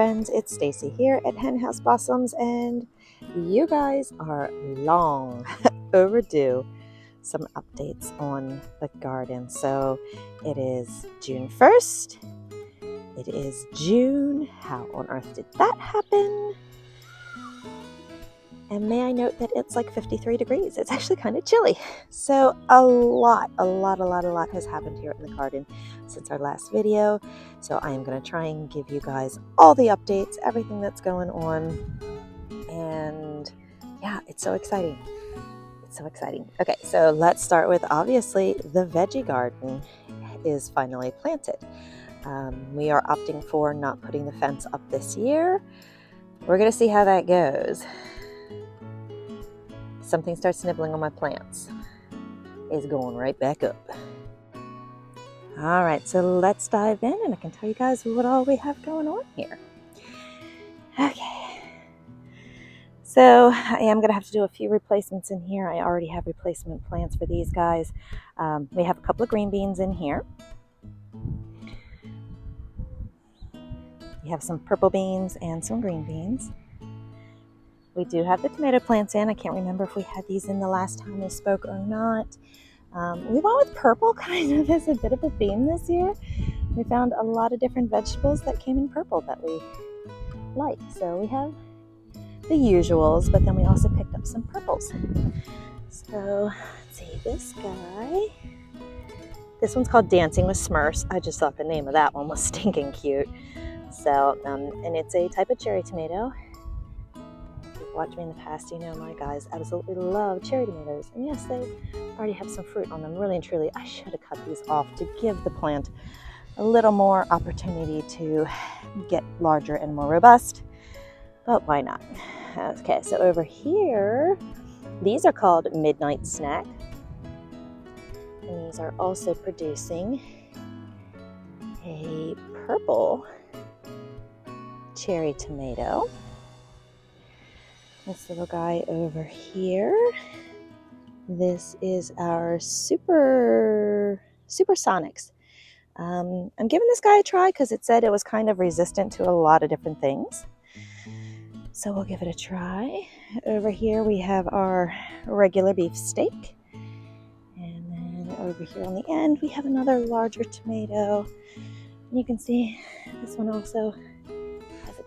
friends, it's Stacy here at Hen House Blossoms, and you guys are long overdue some updates on the garden. So it is June 1st, it is June. How on earth did that happen? And may I note that it's like 53 degrees. It's actually kind of chilly. So a lot has happened here in the garden since our last video. So I am going to try and give you guys all the updates, everything that's going on. And yeah, it's so exciting. It's so exciting. Okay, so let's start with, obviously, the veggie garden is finally planted. We are opting for not putting the fence up this year. We're going to see how that goes. Something starts nibbling on my plants. It's going right back up. All right, so let's dive in and I can tell you guys what all we have going on here. Okay. So I am going to have to do a few replacements in here. I already have replacement plants for these guys. We have a couple of green beans in here. We have some purple beans and some green beans. We do have the tomato plants in. I can't remember if we had these in the last time we spoke or not. We went with purple kind of as a bit of a theme this year. We found a lot of different vegetables that came in purple that we like. So we have the usuals, but then we also picked up some purples. So let's see, this guy. This one's called Dancing with Smurfs. I just thought the name of that one was stinking cute. So, and it's a type of cherry tomato. If you've watched me in the past, you know my guys absolutely love cherry tomatoes. And yes, they already have some fruit on them. Really and truly, I should have cut these off to give the plant a little more opportunity to get larger and more robust. But why not? Okay, so over here, these are called Midnight Snack. And these are also producing a purple cherry tomato. This little guy over here, this is our Supersonics. I'm giving this guy a try because it said it was kind of resistant to a lot of different things. So we'll give it a try. Over here we have our regular beef steak. And then over here on the end we have another larger tomato. And you can see this one also has a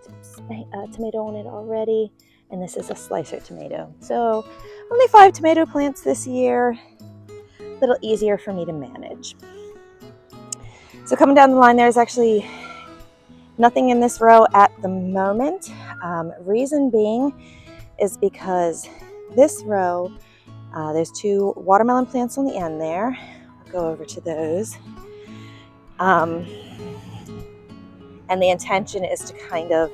tomato on it already. And this is a slicer tomato. So only 5 tomato plants this year. A little easier for me to manage. So coming down the line, there's actually nothing in this row at the moment. Reason being is because this row, there's 2 watermelon plants on the end there. I'll go over to those. And the intention is to kind of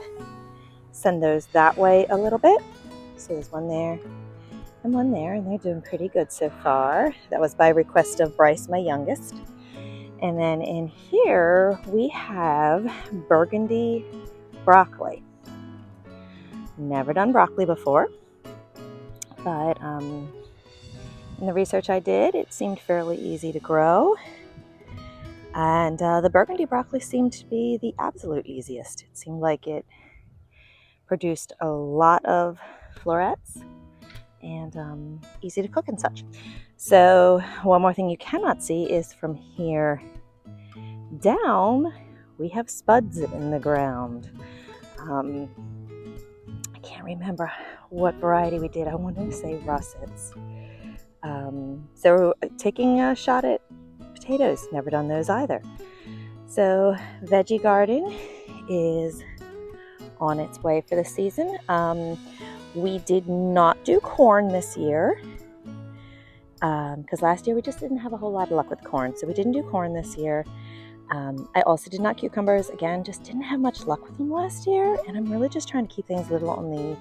send those that way a little bit. So there's one there and one there, and they're doing pretty good so far. That was by request of Bryce, my youngest. And then in here we have burgundy broccoli. Never done broccoli before, but in the research I did, it seemed fairly easy to grow. And the burgundy broccoli seemed to be the absolute easiest. It seemed like it produced a lot of florets and easy to cook and such. So one more thing you cannot see is from here down, we have spuds in the ground. I can't remember what variety we did. I wanted to say russets. So taking a shot at potatoes, never done those either. So veggie garden is on its way for the season. We did not do corn this year because last year we just didn't have a whole lot of luck with corn, so we didn't do corn this year. I also did not cucumbers. Again, just didn't have much luck with them last year, and I'm really just trying to keep things a little on the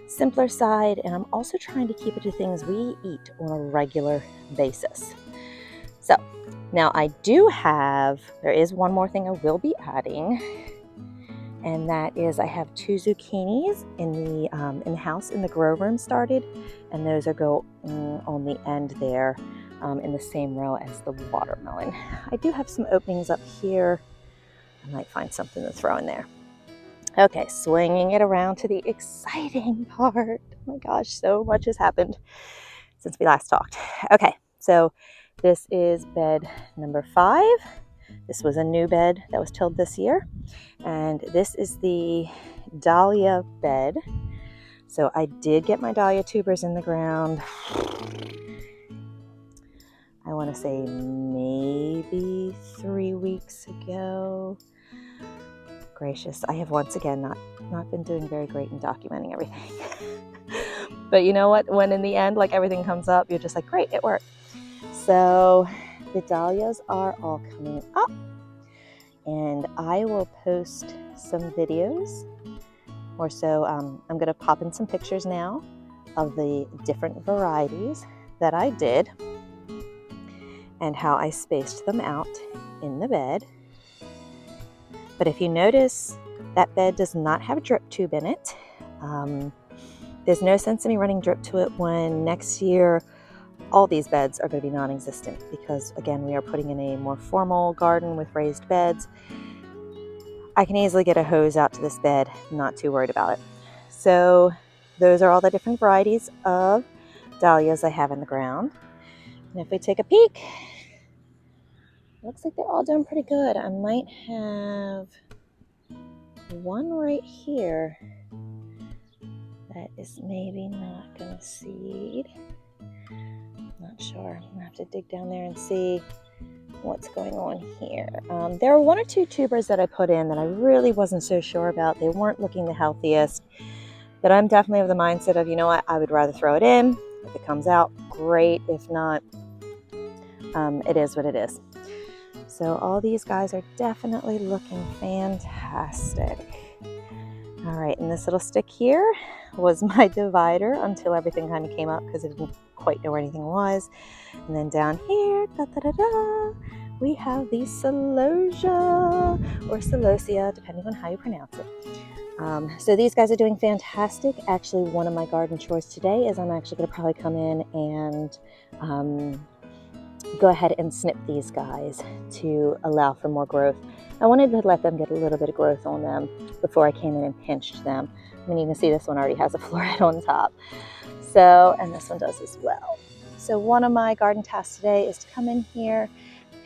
simpler side, and I'm also trying to keep it to things we eat on a regular basis. So now there is one more thing I will be adding, and that is I have 2 zucchinis in the house in the grow room started, and those are going on the end there in the same row as the watermelon. I do have some openings up here. I might find something to throw in there. Okay, swinging it around to the exciting part. Oh my gosh, so much has happened since we last talked. Okay, so this is bed number 5. This was a new bed that was tilled this year. And this is the dahlia bed. So I did get my dahlia tubers in the ground. I want to say maybe 3 weeks ago. Gracious, I have once again not been doing very great in documenting everything. But you know what? When in the end, like everything comes up, you're just like, great, it worked. So the dahlias are all coming up, and I will post some videos, or so I'm going to pop in some pictures now of the different varieties that I did and how I spaced them out in the bed. But if you notice, that bed does not have a drip tube in it. There's no sense in me running drip to it when next year all these beds are going to be non-existent, because again, we are putting in a more formal garden with raised beds. I can easily get a hose out to this bed, not too worried about it. So those are all the different varieties of dahlias I have in the ground. And if we take a peek, looks like they're all doing pretty good. I might have one right here that is maybe not going to seed. Not sure. I'm going to have to dig down there and see what's going on here. There were 1 or 2 tubers that I put in that I really wasn't so sure about. They weren't looking the healthiest. But I'm definitely of the mindset of, you know what, I would rather throw it in. If it comes out, great. If not, it is what it is. So all these guys are definitely looking fantastic. All right, and this little stick here was my divider until everything kind of came up, because I didn't quite know where anything was. And then down here, we have the celosia or celosia, depending on how you pronounce it. So these guys are doing fantastic. Actually, one of my garden chores today is I'm actually going to probably come in and go ahead and snip these guys to allow for more growth. I wanted to let them get a little bit of growth on them before I came in and pinched them. I mean, you can see this one already has a floret on top. So, and this one does as well. So one of my garden tasks today is to come in here,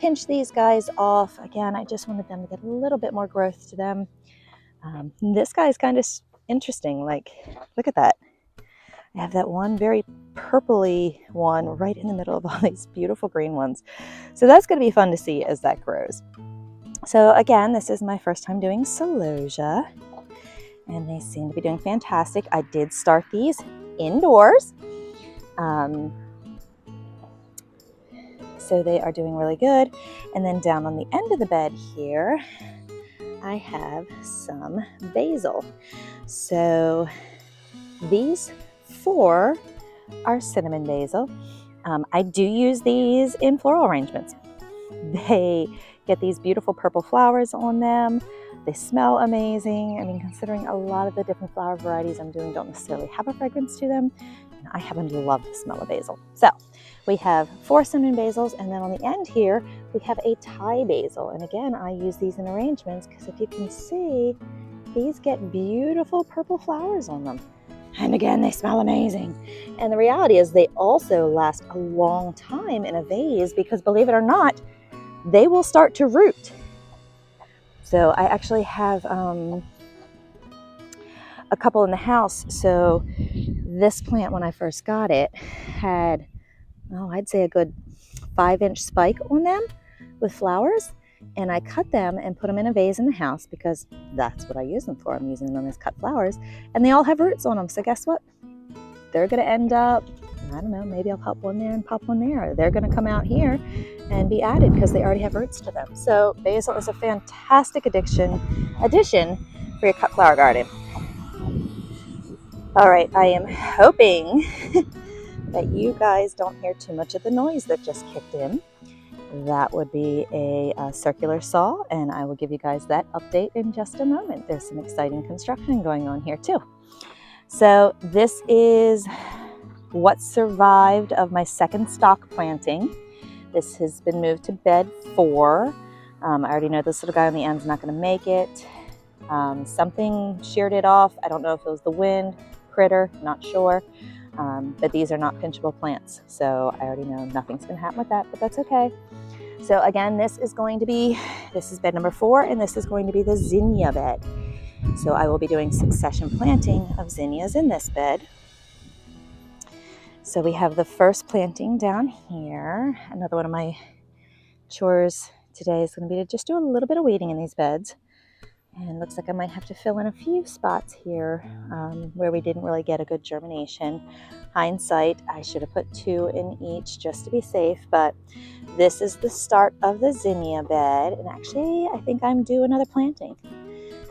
pinch these guys off. Again, I just wanted them to get a little bit more growth to them. This guy is kind of interesting. Like, look at that. I have that one very purpley one right in the middle of all these beautiful green ones. So that's going to be fun to see as that grows. So again, this is my first time doing celosia, and they seem to be doing fantastic. I did start these indoors. So they are doing really good. And then down on the end of the bed here, I have some basil. So these 4 are cinnamon basil. I do use these in floral arrangements. They get these beautiful purple flowers on them. They smell amazing. I mean, considering a lot of the different flower varieties I'm doing don't necessarily have a fragrance to them, I happen to love the smell of basil. So we have 4 cinnamon basils, and then on the end here, we have a Thai basil. And again, I use these in arrangements because if you can see, these get beautiful purple flowers on them. And again, they smell amazing. And the reality is they also last a long time in a vase because, believe it or not, they will start to root. So I actually have a couple in the house. So this plant, when I first got it, had, I'd say a good 5-inch spike on them with flowers. And I cut them and put them in a vase in the house because that's what I use them for. I'm using them as cut flowers. And they all have roots on them. So guess what? They're going to end up, I don't know, maybe I'll pop one there and pop one there. They're going to come out here and be added because they already have roots to them. So basil is a fantastic addition for your cut flower garden. All right, I am hoping that you guys don't hear too much of the noise that just kicked in. That would be a circular saw, and I will give you guys that update in just a moment. There's some exciting construction going on here too. So this is what survived of my second stock planting. This has been moved to bed 4. I already know this little guy on the end is not going to make it. Something sheared it off. I don't know if it was the wind, critter, not sure. But these are not pinchable plants. So I already know nothing's gonna happen with that, but that's okay. So again, this is bed number 4, and this is going to be the zinnia bed. So I will be doing succession planting of zinnias in this bed. So we have the first planting down here. Another one of my chores today is going to be to just do a little bit of weeding in these beds. And looks like I might have to fill in a few spots here where we didn't really get a good germination. Hindsight, I should have put 2 in each just to be safe, but this is the start of the zinnia bed. And actually, I think I'm due another planting.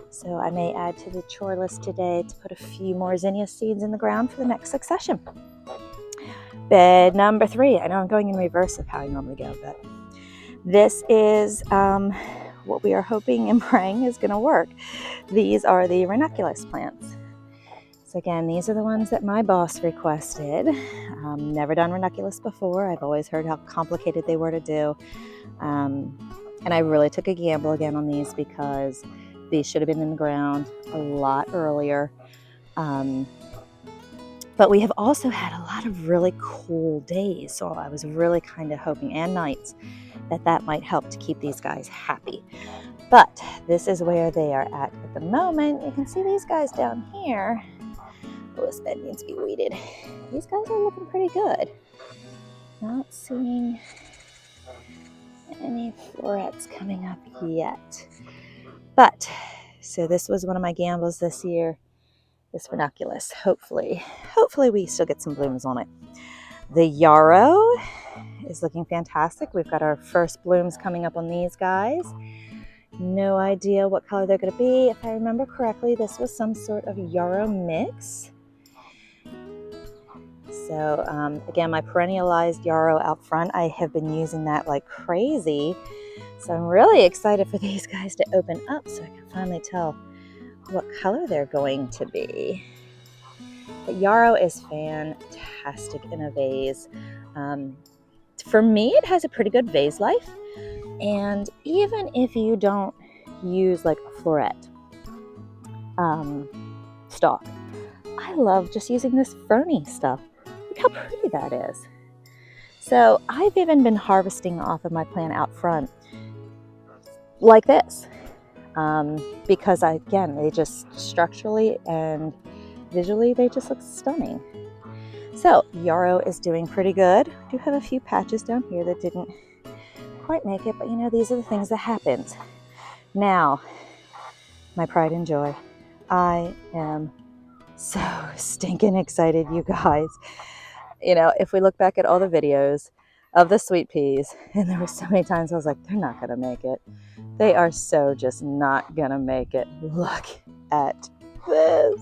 So I may add to the chore list today to put a few more zinnia seeds in the ground for the next succession. Bed number 3. I know I'm going in reverse of how I normally go, but this is what we are hoping and praying is going to work. These are the ranunculus plants. So again, these are the ones that my boss requested. Never done ranunculus before. I've always heard how complicated they were to do. And I really took a gamble again on these because these should have been in the ground a lot earlier. But we have also had a lot of really cool days. So I was really kind of hoping, and nights, that might help to keep these guys happy. But this is where they are at the moment. You can see these guys down here. Oh, this bed needs to be weeded. These guys are looking pretty good. Not seeing any florets coming up yet. But, so this was one of my gambles this year. This ranunculus, hopefully we still get some blooms on it. The yarrow is looking fantastic. We've got our first blooms coming up on these guys. No idea what color they're going to be. If I remember correctly, this was some sort of yarrow mix. So again, my perennialized yarrow out front, I have been using that like crazy. So I'm really excited for these guys to open up so I can finally tell what color they're going to be. But yarrow is fantastic in a vase. For me, it has a pretty good vase life. And even if you don't use like a floret stalk, I love just using this ferny stuff. Look how pretty that is. So I've even been harvesting off of my plant out front like this. Because again, they just structurally and visually, they just look stunning. So yarrow is doing pretty good. I do have a few patches down here that didn't quite make it, but you know, these are the things that happen. Now, my pride and joy. I am so stinking excited, you guys. You know, if we look back at all the videos of the sweet peas, and there were so many times I was like, they're not gonna make it. They are so just not gonna make it. Look at this.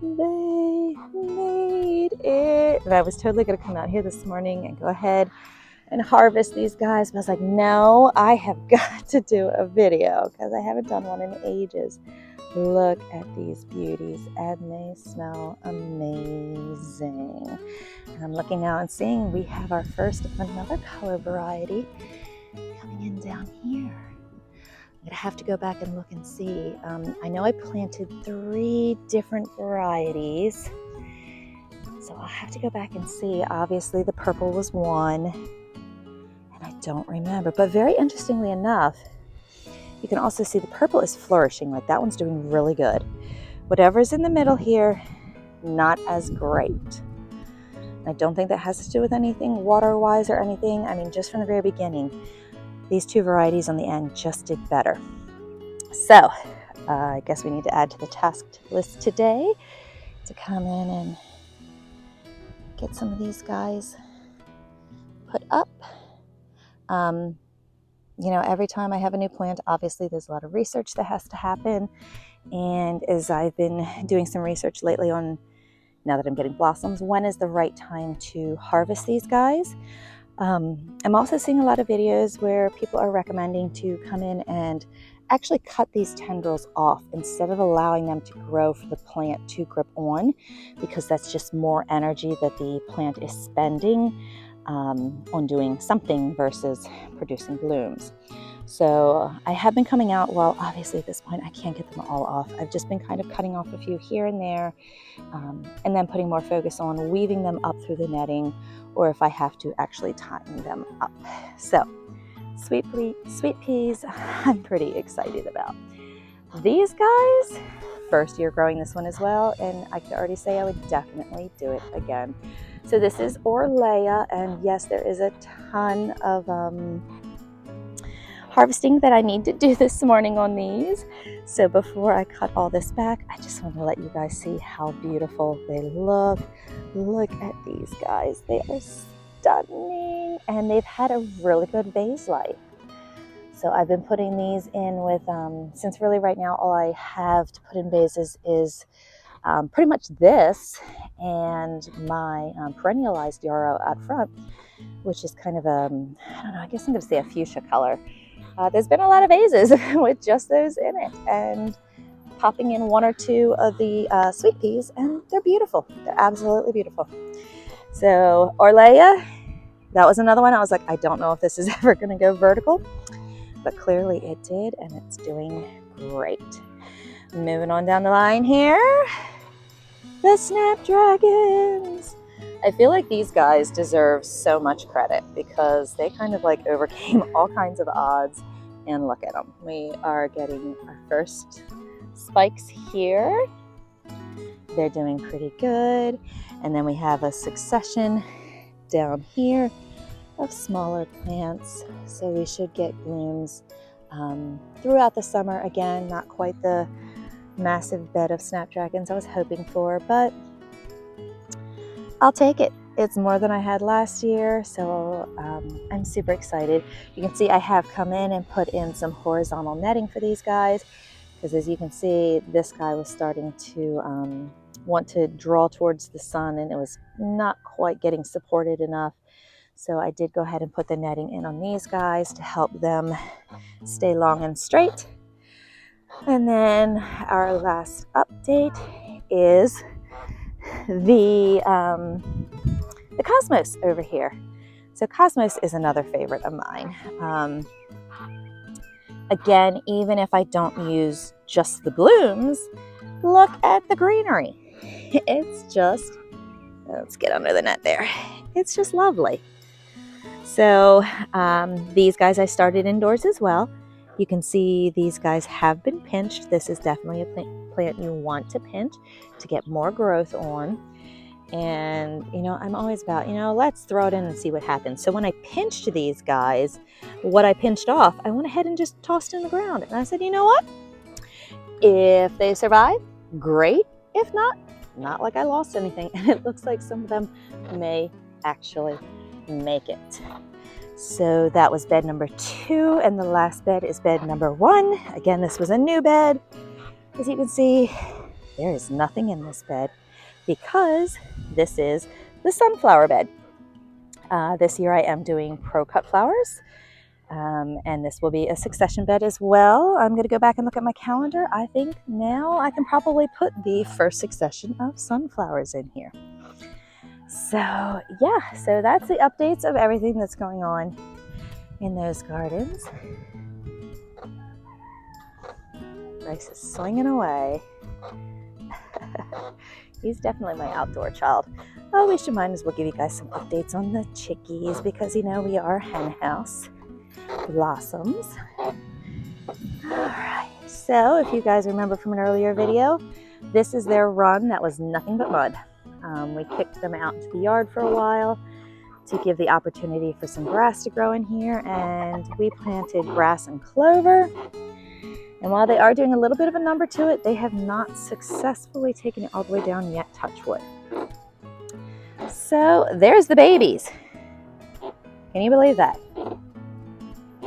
They made it. And I was totally gonna come out here this morning and go ahead and harvest these guys. But I was like, no, I have got to do a video because I haven't done one in ages. Look at these beauties, and they smell amazing. And I'm looking now and seeing we have our first of another color variety coming in down here. I'm gonna have to go back and look and see. I know I planted 3 different varieties, so I'll have to go back and see. Obviously the purple was one, and I don't remember, but very interestingly enough, you can also see the purple is flourishing. Like that one's doing really good. Whatever's in the middle here, not as great. I don't think that has to do with anything water-wise or anything. I mean, just from the very beginning, these 2 varieties on the end just did better. So I guess we need to add to the task list today to come in and get some of these guys put up. You know, every time I have a new plant, obviously there's a lot of research that has to happen. And as I've been doing some research lately on, now that I'm getting blossoms, when is the right time to harvest these guys? I'm also seeing a lot of videos where people are recommending to come in and actually cut these tendrils off instead of allowing them to grow for the plant to grip on, because that's just more energy that the plant is spending on doing something versus producing blooms. So I have been coming out, well, obviously at this point I can't get them all off. I've just been kind of cutting off a few here and there, and then putting more focus on weaving them up through the netting, or if I have to, actually tying them up. So sweet peas, I'm pretty excited about. These guys, first year growing this one as well, and I can already say I would definitely do it again. So this is Orlea, and yes, there is a ton of harvesting that I need to do this morning on these. So before I cut all this back, I just want to let you guys see how beautiful they look. Look at these guys. They are stunning, and they've had a really good vase life. So I've been putting these in with, since really right now all I have to put in vases is pretty much this and my perennialized yarrow out front, which is kind of a, I don't know, I guess I'm going to say a fuchsia color. There's been a lot of vases with just those in it, and popping in one or two of the sweet peas, and they're beautiful. They're absolutely beautiful. So Orlea, that was another one. I was like, I don't know if this is ever going to go vertical, but clearly it did, and it's doing great. Moving on down the line here, the snapdragons. I feel like these guys deserve so much credit because they kind of like overcame all kinds of odds, and look at them. We are getting our first spikes here. They're doing pretty good. And then we have a succession down here of smaller plants, so we should get blooms throughout the summer. Again, not quite the massive bed of snapdragons I was hoping for, but I'll take it. It's more than I had last year, so I'm super excited. You can see I have come in and put in some horizontal netting for these guys, because as you can see, this guy was starting to want to draw towards the sun, and it was not quite getting supported enough. So I did go ahead and put the netting in on these guys to help them stay long and straight. And then our last update is the Cosmos over here. So Cosmos is another favorite of mine. Again, even if I don't use just the blooms, look at the greenery. It's just, let's get under the net there. It's just lovely. So these guys I started indoors as well. You can see these guys have been pinched. This is definitely a plant you want to pinch to get more growth on. And, you know, I'm always about, you know, let's throw it in and see what happens. So when I pinched these guys, what I pinched off, I went ahead and just tossed in the ground. And I said, you know what? If they survive, great. If not, not like I lost anything. And it looks like some of them may actually make it. So that was bed number 2, and the last bed is bed number 1. Again, this was a new bed. As you can see, there is nothing in this bed because this is the sunflower bed. This year I am doing pro cut flowers, and this will be a succession bed as well. I'm going to go back and look at my calendar. I think now I can probably put the first succession of sunflowers in here. So yeah, so that's the updates of everything that's going on in those gardens. Bryce is swinging away. He's definitely my outdoor child. Oh, we should might as well give you guys some updates on the chickies because, you know, we are hen house blossoms. All right, so if you guys remember from an earlier video, this is their run that was nothing but mud. We kicked them out into the yard for a while to give the opportunity for some grass to grow in here, and we planted grass and clover. And while they are doing a little bit of a number to it, they have not successfully taken it all the way down yet, touch wood. So there's the babies. Can you believe that?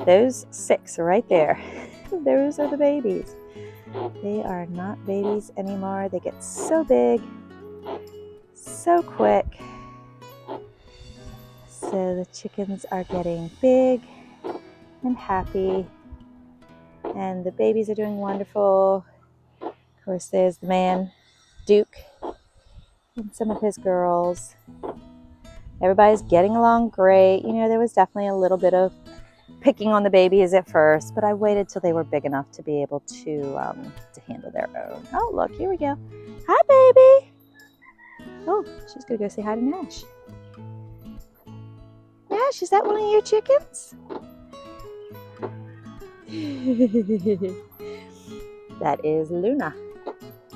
Those 6 right there, those are the babies. They are not babies anymore. They get so big, so quick. So the chickens are getting big and happy, and the babies are doing wonderful. Of course, there's the man, Duke, and some of his girls. Everybody's getting along great. You know, there was definitely a little bit of picking on the babies at first, but I waited till they were big enough to be able to handle their own. Oh, look, here we go. Hi, baby. Oh, she's gonna go say hi to Nash. Nash, is that one of your chickens? That is Luna.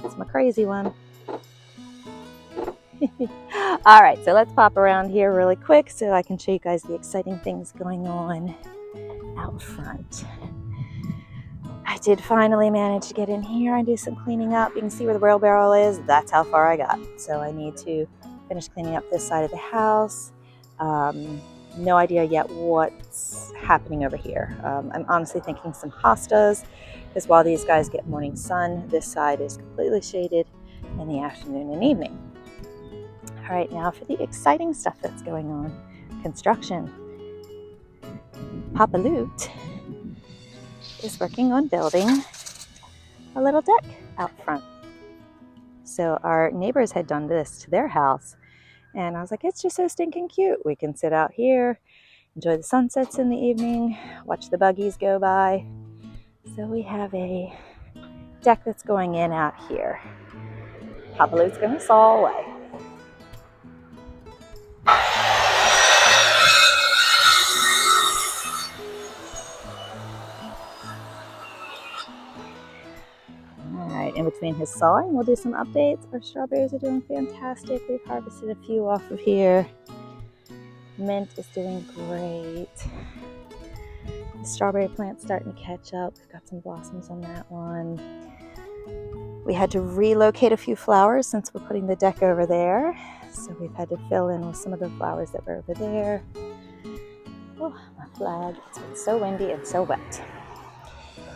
That's my crazy one. All right, so let's pop around here really quick so I can show you guys the exciting things going on out front. I did finally manage to get in here and do some cleaning up. You can see where the wheelbarrow is. That's how far I got. So I need to finish cleaning up this side of the house. No idea yet what's happening over here. I'm honestly thinking some hostas, because while these guys get morning sun, this side is completely shaded in the afternoon and evening. All right, now for the exciting stuff that's going on. Construction. Papa Loot is working on building a little deck out front. So our neighbors had done this to their house, and I was like, it's just so stinking cute. We can sit out here, enjoy the sunsets in the evening, watch the buggies go by. So we have a deck that's going in out here. Papa Loot's gonna saw away. Alright, in between his sawing, we'll do some updates. Our strawberries are doing fantastic. We've harvested a few off of here. Mint is doing great. The strawberry plant's starting to catch up. We've got some blossoms on that one. We had to relocate a few flowers since we're putting the deck over there. So we've had to fill in with some of the flowers that were over there. Oh, my flag. It's been so windy and so wet.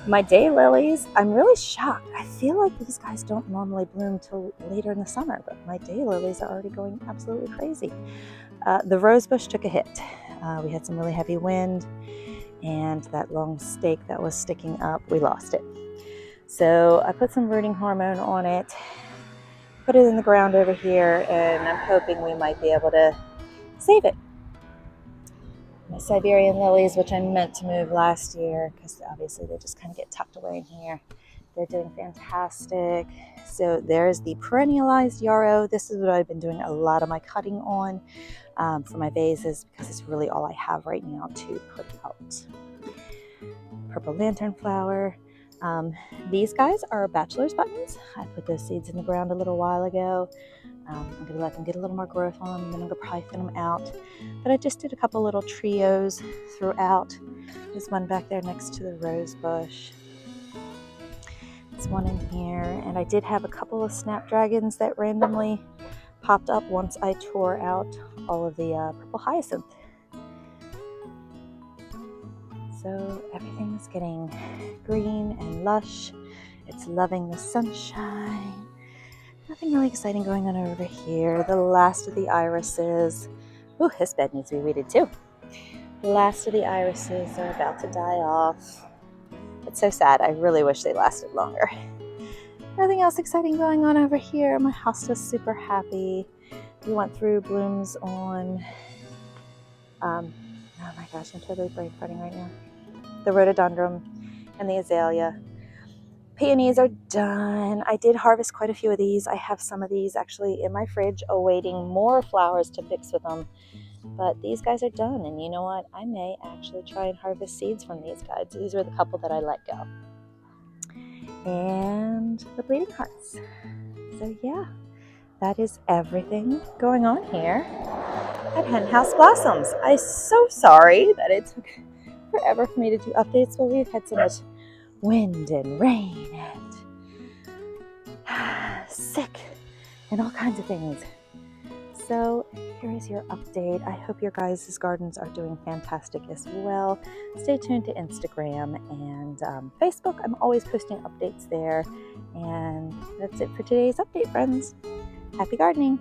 My daylilies, I'm really shocked. I feel like these guys don't normally bloom till later in the summer, but my daylilies are already going absolutely crazy. The rose bush took a hit. We had some really heavy wind, and that long stake that was sticking up, we lost it. So I put some rooting hormone on it, put it in the ground over here, and I'm hoping we might be able to save it. My Siberian lilies, which I meant to move last year, because obviously they just kind of get tucked away in here. They're doing fantastic. So there's the perennialized yarrow. This is what I've been doing a lot of my cutting on for my vases, because it's really all I have right now to put out. Purple lantern flower. These guys are bachelor's buttons. I put those seeds in the ground a little while ago. I'm going to let them get a little more growth on them, and then I'm going to probably thin them out. But I just did a couple little trios throughout. There's one back there next to the rose bush. There's one in here, and I did have a couple of snapdragons that randomly popped up once I tore out all of the purple hyacinth. So everything's getting green and lush. It's loving the sunshine. Nothing really exciting going on over here. The last of the irises. Ooh, this bed needs to be weeded too. The last of the irises are about to die off. It's so sad. I really wish they lasted longer. Nothing else exciting going on over here. My hosta's super happy. We went through blooms on, oh my gosh, I'm totally brain farting right now. The rhododendron and the azalea. Peonies are done. I did harvest quite a few of these. I have some of these actually in my fridge awaiting more flowers to fix with them. But these guys are done, and you know what? I may actually try and harvest seeds from these guys. These were the couple that I let go. And the bleeding hearts. So yeah, that is everything going on here at Henhouse Blossoms. I'm so sorry that it took forever for me to do updates, but we've had so much wind and rain and sick and all kinds of things. So here is your update. I hope your guys' gardens are doing fantastic as well. Stay tuned to Instagram and Facebook. I'm always posting updates there. And that's it for today's update, friends. Happy gardening.